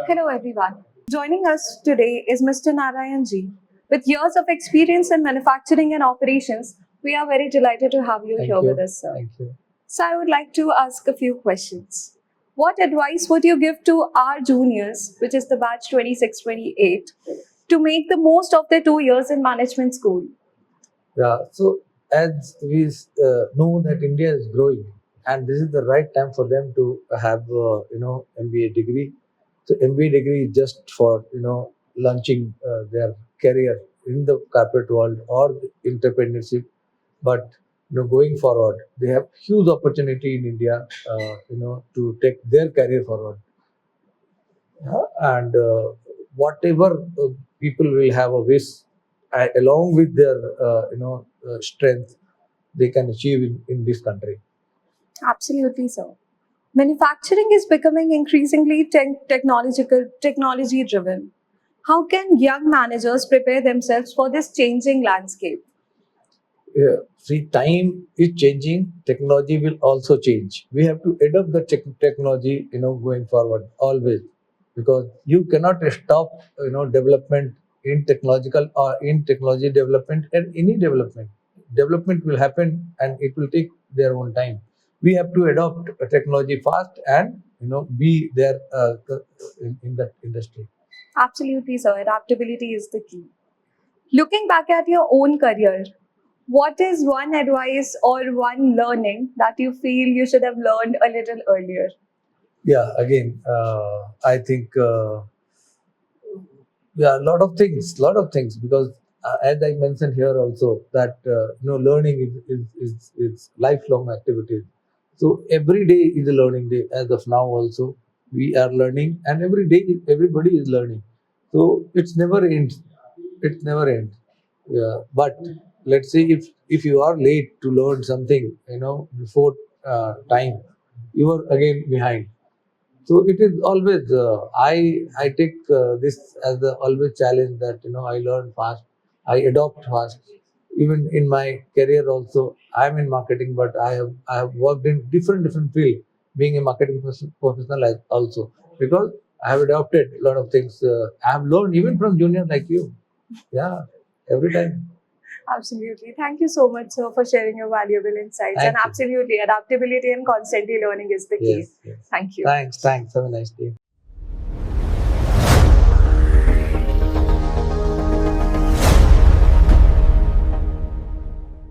Hello everyone. Joining us today is Mr. Narayn Jee. With years of experience in manufacturing and operations, we are very delighted to have you Thank here you. with us, sir. Thank you. So I would like to ask a few questions. What advice would you give to our juniors, which is the batch 26-28, to make the most of their 2 years in management school? Yeah. So as we know that India is growing, and this is the right time for them to have MBA degree. So MBA degree is just for launching their career in the corporate world or entrepreneurship, but going forward, they have huge opportunity in India. To take their career forward. And whatever people will have a wish along with their strength they can achieve in this country. Absolutely, sir. Manufacturing is becoming increasingly technology driven. How can young managers prepare themselves for this changing landscape? See, time is changing, technology will also change. We have to adopt the technology going forward always, because you cannot stop development in technological or in technology development and any development will happen and it will take their own time. We have to adopt a technology fast and be there in that industry. Absolutely, sir. Adaptability is the key. Looking back at your own career, what is one advice or one learning that you feel you should have learned a little earlier? Yeah, again, I think yeah, lot of things, because as I mentioned here also that learning is lifelong activity. So every day is a learning day. As of now also we are learning, and every day everybody is learning. So it's never ends. Yeah, but let's say if you are late to learn something before time, you are again behind. So it is always I take this as the always challenge, that I learn fast, I adopt fast. Even in my career also, I am in marketing, but I have worked in different field, being a marketing professional also, because I have adopted a lot of things. I have learned even from junior like you. Yeah, every time. Absolutely. Thank you so much, sir, for sharing your valuable insights. Thank And you. absolutely, adaptability and constantly learning is the key. Yes, yes. Thank you. Thanks. Have a nice day.